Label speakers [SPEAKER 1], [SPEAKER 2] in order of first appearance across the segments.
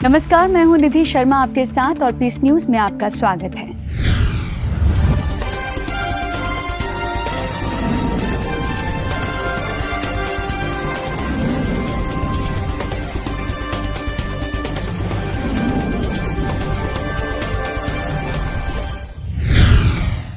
[SPEAKER 1] नमस्कार, मैं हूं निधि शर्मा आपके साथ और पीस न्यूज में आपका स्वागत है।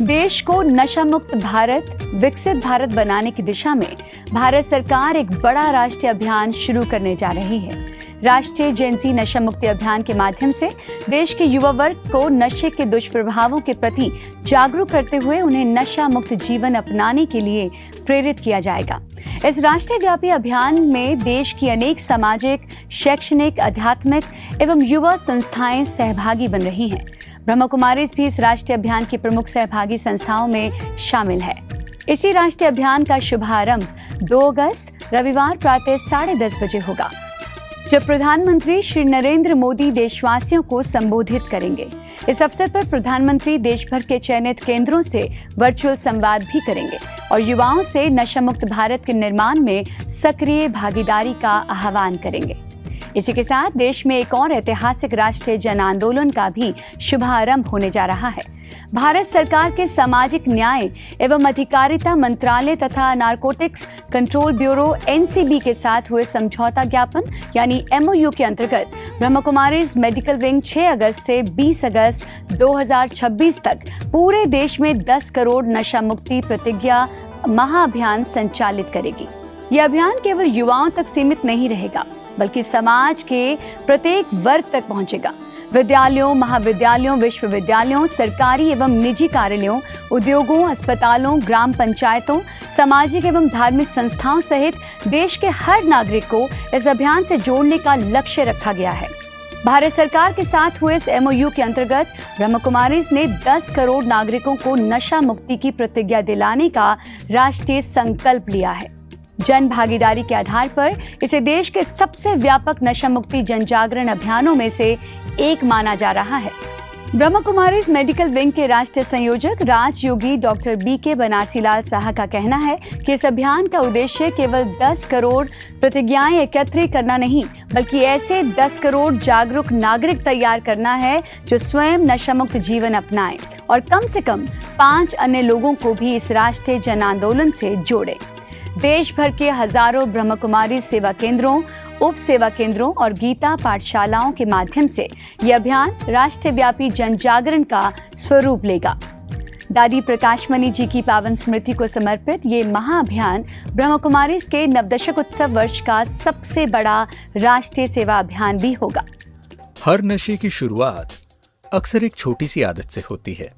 [SPEAKER 1] देश को नशा मुक्त भारत, विकसित भारत बनाने की दिशा में भारत सरकार एक बड़ा राष्ट्रीय अभियान शुरू करने जा रही है। राष्ट्रीय जेनजी नशा मुक्ति अभियान के माध्यम से देश के युवा वर्ग को नशे के दुष्प्रभावों के प्रति जागरूक करते हुए उन्हें नशा मुक्त जीवन अपनाने के लिए प्रेरित किया जाएगा। इस राष्ट्रीय व्यापी अभियान में देश की अनेक सामाजिक, शैक्षणिक, आध्यात्मिक एवं युवा संस्थाएं सहभागी बन रही हैं। ब्रह्मा कुमारीज भी इस राष्ट्रीय अभियान की प्रमुख सहभागी संस्थाओं में शामिल है। इसी राष्ट्रीय अभियान का शुभारंभ 2 अगस्त रविवार प्रातः 10:30 बजे होगा, जब प्रधानमंत्री श्री नरेंद्र मोदी देशवासियों को संबोधित करेंगे। इस अवसर पर प्रधानमंत्री देश भर के चयनित केंद्रों से वर्चुअल संवाद भी करेंगे और युवाओं से नशा मुक्त भारत के निर्माण में सक्रिय भागीदारी का आह्वान करेंगे। इसी के साथ देश में एक और ऐतिहासिक राष्ट्रीय जन आंदोलन का भी शुभारंभ होने जा रहा है। भारत सरकार के सामाजिक न्याय एवं अधिकारिता मंत्रालय तथा नारकोटिक्स कंट्रोल ब्यूरो (NCB) के साथ हुए समझौता ज्ञापन यानी MOU के अंतर्गत ब्रह्मा कुमारीज मेडिकल विंग 6 अगस्त से 20 अगस्त 2026 तक पूरे देश में 10 करोड़ नशा मुक्ति प्रतिज्ञा महाअभियान संचालित करेगी। यह अभियान केवल युवाओं तक सीमित नहीं रहेगा, बल्कि समाज के प्रत्येक वर्ग तक पहुंचेगा। विद्यालयों, महाविद्यालयों, विश्वविद्यालयों, सरकारी एवं निजी कार्यालयों, उद्योगों, अस्पतालों, ग्राम पंचायतों, सामाजिक एवं धार्मिक संस्थाओं सहित देश के हर नागरिक को इस अभियान से जोड़ने का लक्ष्य रखा गया है। भारत सरकार के साथ हुए इस MOU के अंतर्गत ब्रह्मा कुमारीज ने 10 करोड़ नागरिकों को नशा मुक्ति की प्रतिज्ञा दिलाने का राष्ट्रीय संकल्प लिया है। जन भागीदारी के आधार पर इसे देश के सबसे व्यापक नशा मुक्ति जन जागरण अभियानों में से एक माना जा रहा है। ब्रह्मा कुमारीज मेडिकल विंग के राष्ट्रीय संयोजक राजयोगी डॉक्टर BK बनारसीलाल साहा का कहना है कि इस अभियान का उद्देश्य केवल 10 करोड़ प्रतिज्ञाएं एकत्रित करना नहीं, बल्कि ऐसे 10 करोड़ जागरूक नागरिक तैयार करना है जो स्वयं नशा मुक्त जीवन अपनाएं और कम से कम 5 अन्य लोगों को भी इस राष्ट्रीय जन आंदोलन से जोड़े। देश भर के हजारों ब्रह्मा कुमारी सेवा केंद्रों, उप सेवा केंद्रों और गीता पाठशालाओं के माध्यम से यह अभियान राष्ट्रीय व्यापी जन जागरण का स्वरूप लेगा। दादी प्रकाशमणि जी की पावन स्मृति को समर्पित ये महाअभियान ब्रह्मा कुमारीज के नवदशक उत्सव वर्ष का सबसे बड़ा राष्ट्रीय सेवा अभियान भी होगा।
[SPEAKER 2] हर नशे की शुरुआत अक्सर एक छोटी सी आदत से होती है,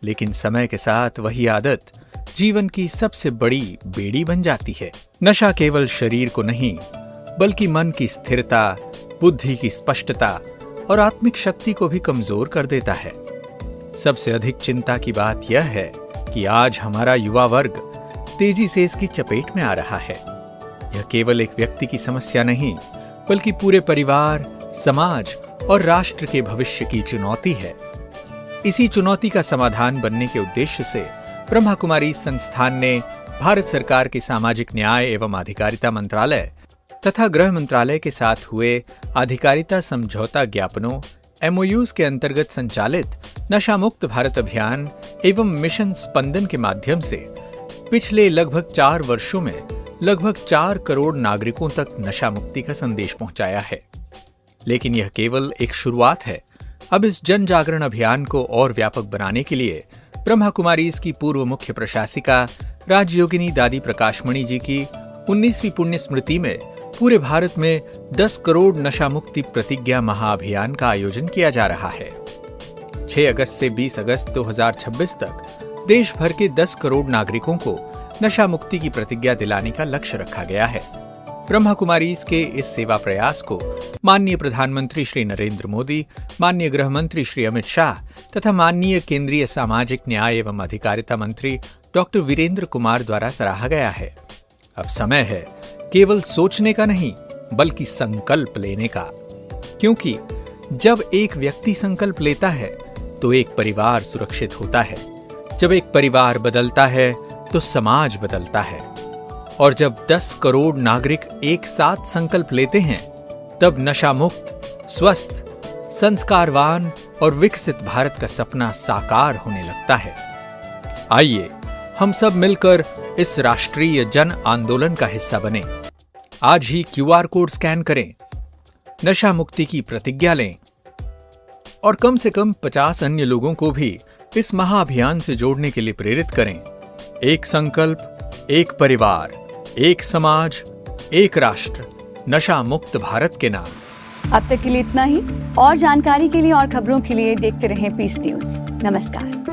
[SPEAKER 2] लेकिन समय के साथ वही आदत जीवन की सबसे बड़ी बेड़ी बन जाती है। नशा केवल शरीर को नहीं, बल्कि मन की स्थिरता, बुद्धि की स्पष्टता और आत्मिक शक्ति को भी कमजोर कर देता है। सबसे अधिक चिंता की बात यह है कि आज हमारा युवा वर्ग तेजी से इसकी चपेट में आ रहा है। यह केवल एक व्यक्ति की समस्या नहीं, बल्कि पूरे परिवार, समाज और राष्ट्र के भविष्य की चुनौती है। इसी चुनौती का समाधान बनने के उद्देश्य से ब्रह्मा कुमारी संस्थान ने भारत सरकार के सामाजिक न्याय एवं अधिकारिता मंत्रालय तथा गृह मंत्रालय के साथ हुए अधिकारिता समझौता ज्ञापनों MOUs के अंतर्गत संचालित नशा मुक्त भारत अभियान एवं मिशन स्पंदन के माध्यम से पिछले लगभग 4 वर्षों में लगभग 4 करोड़ नागरिकों तक नशा मुक्ति का संदेश पहुंचाया है। लेकिन यह केवल एक शुरुआत है। अब इस जन जागरण अभियान को और व्यापक बनाने के लिए ब्रह्मा कुमारीज की पूर्व मुख्य प्रशासिका राजयोगिनी दादी प्रकाशमणि जी की 19वीं पुण्य स्मृति में पूरे भारत में 10 करोड़ नशा मुक्ति प्रतिज्ञा महाअभियान का आयोजन किया जा रहा है। 6 अगस्त से 20 अगस्त 2026 तक देश भर के 10 करोड़ नागरिकों को नशा मुक्ति की प्रतिज्ञा दिलाने का लक्ष्य रखा गया है। ब्रह्मा कुमारीज के इस सेवा प्रयास को माननीय प्रधानमंत्री श्री नरेंद्र मोदी, माननीय गृह मंत्री श्री अमित शाह तथा माननीय केंद्रीय सामाजिक न्याय एवं अधिकारिता मंत्री डॉक्टर वीरेंद्र कुमार द्वारा सराहा गया है। अब समय है केवल सोचने का नहीं, बल्कि संकल्प लेने का, क्योंकि जब एक व्यक्ति संकल्प लेता है तो एक परिवार सुरक्षित होता है। जब एक परिवार बदलता है तो समाज बदलता है, और जब 10 करोड़ नागरिक एक साथ संकल्प लेते हैं, तब नशा मुक्त स्वस्थ, संस्कारवान और विकसित भारत का सपना साकार होने लगता है। आइए हम सब मिलकर इस राष्ट्रीय जन आंदोलन का हिस्सा बने। आज ही QR कोड स्कैन करें, नशा मुक्ति की प्रतिज्ञा लें और कम से कम 50 अन्य लोगों को भी इस महाअभियान से जोड़ने के लिए प्रेरित करें। एक संकल्प, एक परिवार, एक समाज, एक राष्ट्र, नशा मुक्त भारत के नाम।
[SPEAKER 1] अब तक के लिए इतना ही। और जानकारी के लिए और खबरों के लिए देखते रहें पीस न्यूज। नमस्कार।